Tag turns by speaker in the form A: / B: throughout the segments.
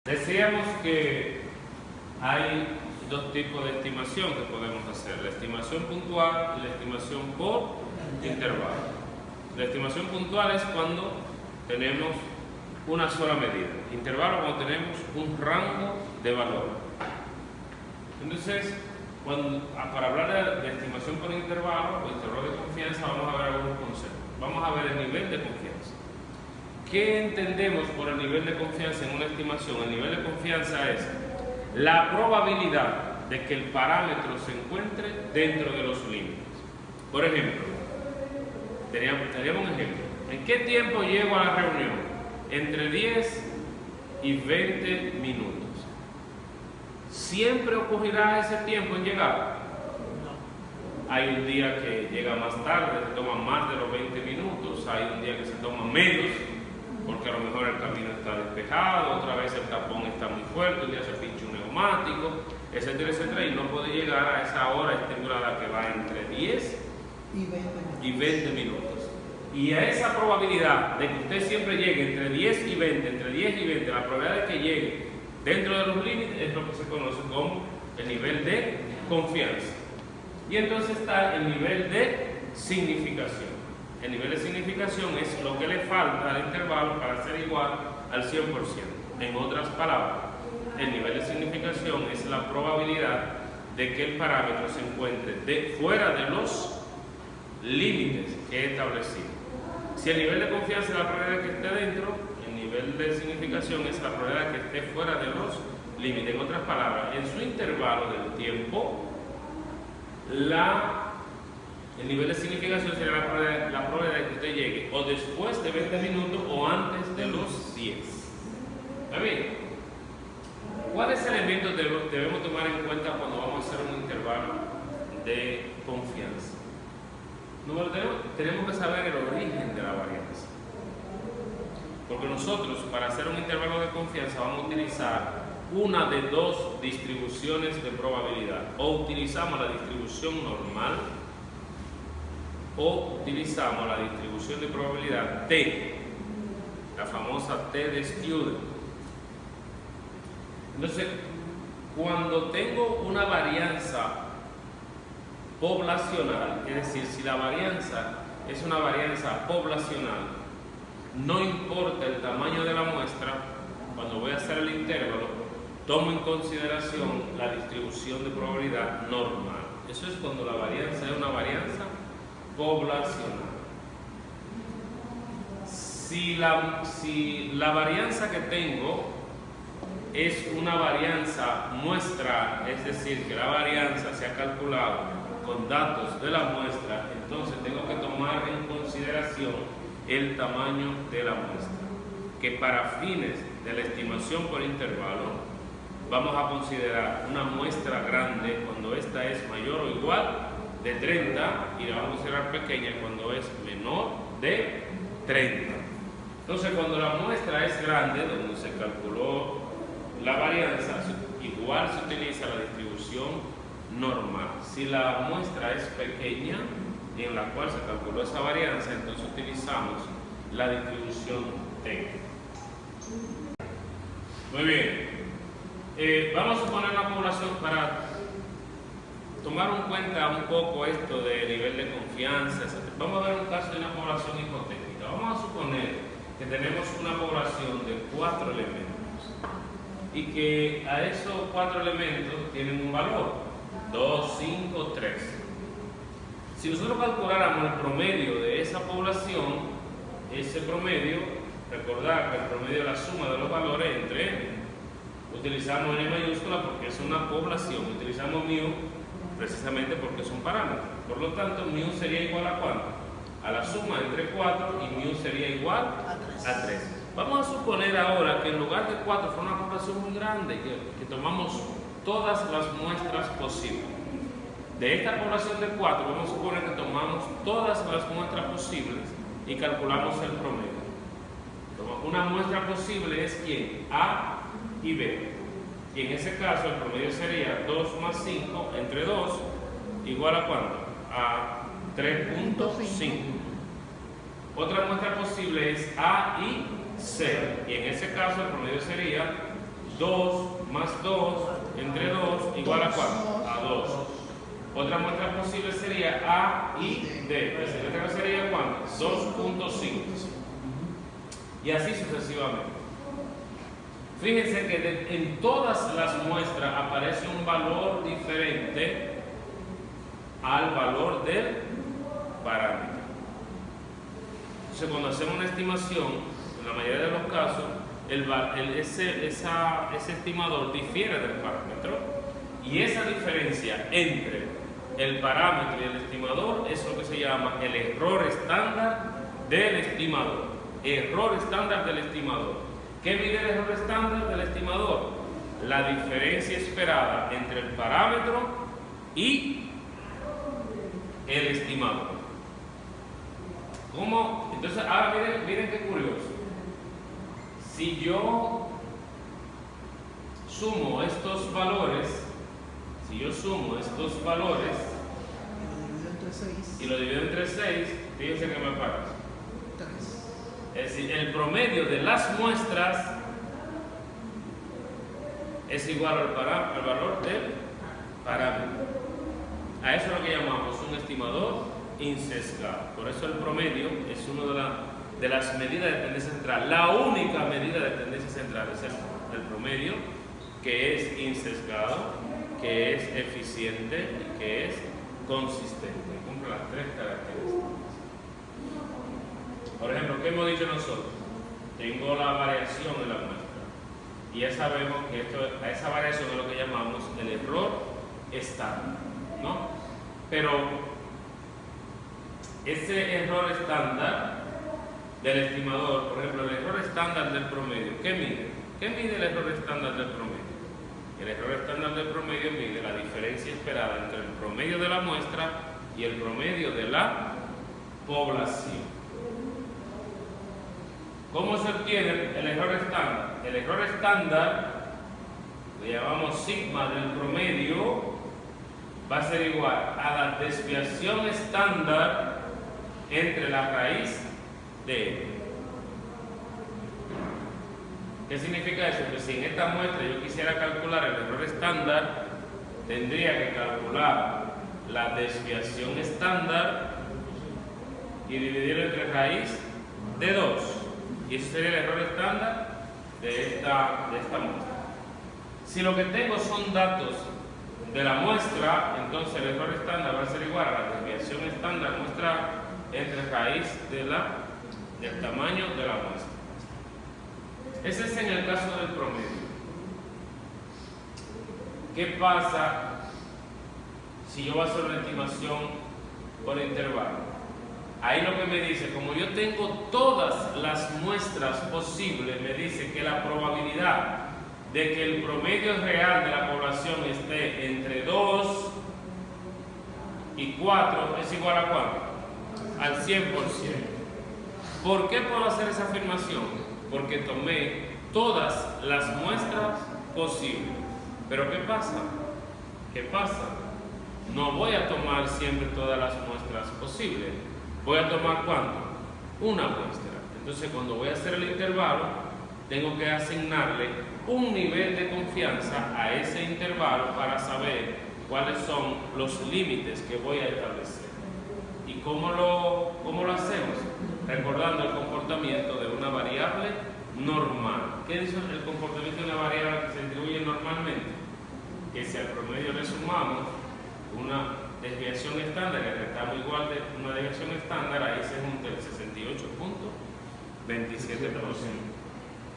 A: Decíamos que hay dos tipos de estimación que podemos hacer: la estimación puntual y la estimación por intervalo. La estimación puntual es cuando tenemos una sola medida. Intervalo cuando tenemos un rango de valor. Entonces, para hablar de estimación por intervalo o intervalo de confianza, vamos a ver algunos conceptos. Vamos a ver el nivel de confianza. ¿Qué entendemos por el nivel de confianza en una estimación? El nivel de confianza es la probabilidad de que el parámetro se encuentre dentro de los límites. Por ejemplo, teníamos un ejemplo. ¿En qué tiempo llego a la reunión? Entre 10 y 20 minutos. ¿Siempre ocurrirá ese tiempo en llegar? No. Hay un día que llega más tarde, se toma más de los 20 minutos. Hay un día que se toma menos, porque a lo mejor el camino está despejado, otra vez el tapón está muy fuerte, un día se pincha un neumático, etcétera, etcétera, y no puede llegar a esa hora estipulada que va entre 10 y 20 minutos. Y a esa probabilidad de que usted siempre llegue entre 10 y 20, entre 10 y 20, la probabilidad de que llegue dentro de los límites es lo que se conoce como el nivel de confianza. Y entonces está el nivel de significación. El nivel de significación es lo que le falta al intervalo para ser igual al 100%. En otras palabras, el nivel de significación es la probabilidad de que el parámetro se encuentre fuera de los límites que he establecido. Si el nivel de confianza es la probabilidad de que esté dentro, el nivel de significación es la probabilidad de que esté fuera de los límites. En otras palabras, en su intervalo del tiempo, el nivel de significación sería la probabilidad de que usted llegue o después de 20 minutos o antes de los 10. ¿Está bien? ¿Cuáles elementos debemos tomar en cuenta cuando vamos a hacer un intervalo de confianza? Número uno, tenemos que saber el origen de la varianza. Porque nosotros, para hacer un intervalo de confianza, vamos a utilizar una de dos distribuciones de probabilidad. O utilizamos la distribución normal, o utilizamos la distribución de probabilidad T, la famosa T de Student. Entonces, cuando tengo una varianza poblacional, es decir, si la varianza es una varianza poblacional, no importa el tamaño de la muestra, cuando voy a hacer el intervalo, tomo en consideración la distribución de probabilidad normal. Eso es cuando la varianza es una varianza poblacional. Si la varianza que tengo es una varianza muestral, es decir, que la varianza se ha calculado con datos de la muestra, entonces tengo que tomar en consideración el tamaño de la muestra, que para fines de la estimación por intervalo vamos a considerar una muestra grande cuando esta es mayor o igual de 30 y la vamos a considerar pequeña cuando es menor de 30. Entonces, cuando la muestra es grande, donde se calculó la varianza, igual se utiliza la distribución normal. Si la muestra es pequeña y en la cual se calculó esa varianza, entonces utilizamos la distribución T. Muy bien. Vamos a suponer una población para tomar en cuenta un poco esto de nivel de confianza, etc. Vamos a ver un caso de una población hipotética. Vamos a suponer que tenemos una población de 4 elementos y que a esos 4 elementos tienen un valor, 2, 5, 3. Si nosotros calculáramos el promedio de esa población, ese promedio, recordar que el promedio es la suma de los valores entre n. Utilizamos n mayúscula porque es una población, utilizamos mu precisamente porque es un parámetro. Por lo tanto, mu sería igual a ¿cuánto? A la suma entre 4 y mu sería igual a 3. Vamos a suponer ahora que en lugar de 4 fue una población muy grande, que tomamos todas las muestras posibles. De esta población de 4, vamos a suponer que tomamos todas las muestras posibles y calculamos el promedio. Una muestra posible es ¿quién? A y B. Y en ese caso el promedio sería 2 más 5 entre 2 igual a ¿cuánto? A 3.5. Otra muestra posible es A y C. Y en ese caso el promedio sería 2 más 2 entre 2 igual a ¿cuánto? A 2. Otra muestra posible sería A y D. Esta sería ¿cuánto? 2.5. Y así sucesivamente. Fíjense que en todas las muestras aparece un valor diferente al valor del parámetro. Entonces, cuando hacemos una estimación, en la mayoría de los casos, ese estimador difiere del parámetro, y esa diferencia entre el parámetro y el estimador es lo que se llama el error estándar del estimador. Error estándar del estimador. ¿Qué mide el error estándar del estimador? La diferencia esperada entre el parámetro y el estimador. ¿Cómo? Entonces, ahora miren qué curioso. Si yo sumo estos valores, y lo divido entre 6, fíjense que me parece. Es decir, el promedio de las muestras es igual al valor del parámetro. A eso es lo que llamamos un estimador insesgado. Por eso el promedio es una de las medidas de tendencia central. La única medida de tendencia central es el promedio, que es insesgado, que es eficiente y que es consistente. Cumple las 3 características. Por ejemplo, ¿qué hemos dicho nosotros? Tengo la variación en la muestra. Y ya sabemos que a esa variación es lo que llamamos el error estándar, ¿no? Pero ese error estándar del estimador, por ejemplo, el error estándar del promedio, ¿qué mide? ¿Qué mide el error estándar del promedio? El error estándar del promedio mide la diferencia esperada entre el promedio de la muestra y el promedio de la población. ¿Cómo se obtiene el error estándar? El error estándar, le llamamos sigma del promedio, va a ser igual a la desviación estándar entre la raíz de N. ¿Qué significa eso? Que si en esta muestra yo quisiera calcular el error estándar, tendría que calcular la desviación estándar y dividirlo entre raíz de 2. Y ese sería el error estándar de esta muestra. Si lo que tengo son datos de la muestra, entonces el error estándar va a ser igual a la desviación estándar muestra entre raíz del tamaño de la muestra. Ese es en el caso del promedio. ¿Qué pasa si yo voy a hacer una estimación por intervalo? Ahí lo que me dice, como yo tengo todas las muestras posibles, me dice que la probabilidad de que el promedio real de la población esté entre 2 y 4 es igual a ¿cuánto? Al 100%. ¿Por qué puedo hacer esa afirmación? Porque tomé todas las muestras posibles. Pero ¿qué pasa? ¿Qué pasa? No voy a tomar siempre todas las muestras posibles. Voy a tomar ¿cuánto? Una muestra. Entonces, cuando voy a hacer el intervalo, tengo que asignarle un nivel de confianza a ese intervalo para saber cuáles son los límites que voy a establecer. ¿Y cómo lo hacemos? Recordando el comportamiento de una variable normal. ¿Qué dice el comportamiento de una variable que se distribuye normalmente? Que si al promedio le sumamos una desviación estándar y el rectángulo igual de una desviación estándar, ahí se junta el 68.27%.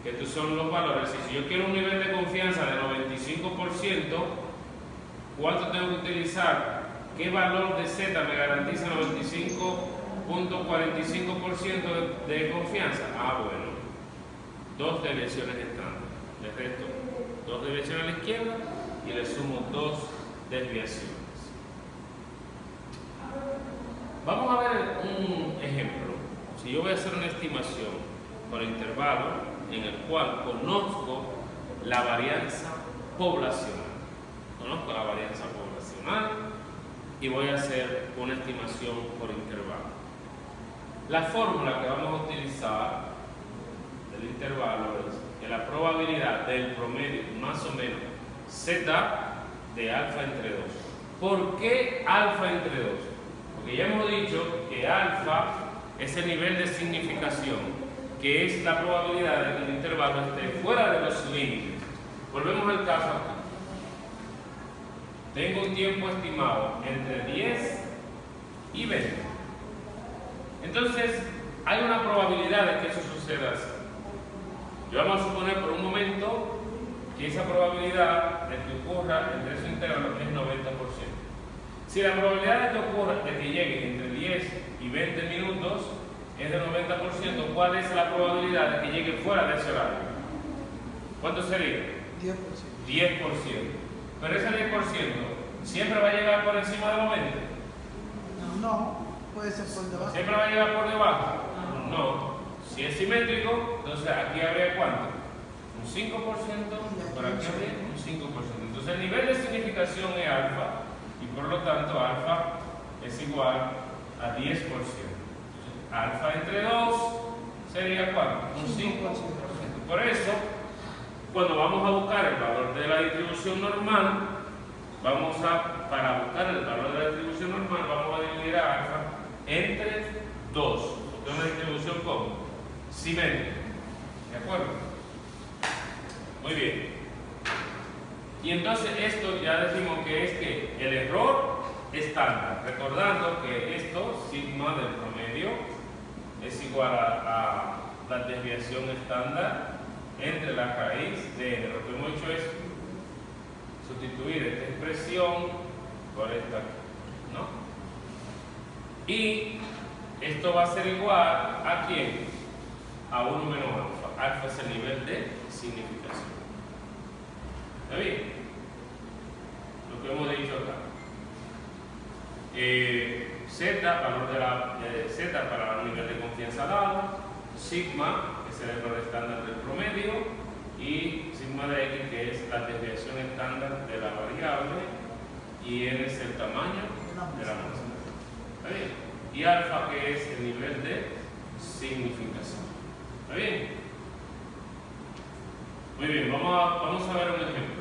A: Que estos son los valores. Si yo quiero un nivel de confianza de 95%, ¿cuánto tengo que utilizar? ¿Qué valor de Z me garantiza 95.45% de confianza? Ah, bueno, 2 desviaciones estándar. Le resto 2 desviaciones a la izquierda y le sumo 2 desviaciones. Vamos a ver un ejemplo. Si yo voy a hacer una estimación por intervalo en el cual conozco la varianza poblacional. Conozco la varianza poblacional y voy a hacer una estimación por intervalo. La fórmula que vamos a utilizar del intervalo es que la probabilidad del promedio más o menos Z de alfa entre 2. ¿Por qué alfa entre 2? Porque ya hemos dicho que alfa es el nivel de significación, que es la probabilidad de que el intervalo esté fuera de los límites. Volvemos al caso aquí. Tengo un tiempo estimado entre 10 y 20. Entonces, hay una probabilidad de que eso suceda así. Y vamos a suponer por un momento que esa probabilidad de que ocurra entre esos intervalos es 90%. Si la probabilidad de que ocurra, de que llegue entre 10 y 20 minutos es de 90%, ¿cuál es la probabilidad de que llegue fuera de ese horario? ¿Cuánto sería?
B: 10%.
A: 10%. Pero ese 10% siempre va a llegar por encima de los 20.
B: No, puede ser por debajo.
A: ¿Siempre va a llegar por debajo? No. Si es simétrico, entonces aquí habría ¿cuánto? Un 5%, por aquí habría un 5%. Entonces el nivel de significación es alfa y por lo tanto alfa es igual a 10%. Alfa entre 2 sería ¿cuánto? Un 5%. Por eso, cuando vamos a buscar el valor de la distribución normal, para buscar el valor de la distribución normal, vamos a dividir a alfa entre 2. Es una distribución ¿cómo? Simétrica. ¿De acuerdo? Muy bien. Y entonces esto ya decimos que es que el error estándar, recordando que esto, sigma del promedio, es igual a la desviación estándar entre la raíz de n. Lo que hemos hecho es sustituir esta expresión por esta, ¿no? Y esto va a ser igual a ¿quién? A 1 menos alfa. Alfa es el nivel de significación. ¿Está bien? Lo que hemos dicho acá. Z, valor de Z para el nivel de confianza dado. Sigma, que es el error estándar del promedio. Y sigma de X, que es la desviación estándar de la variable. Y N es el tamaño de la muestra. ¿Está bien? Y alfa, que es el nivel de significación. ¿Está bien? Muy bien, vamos a ver un ejemplo.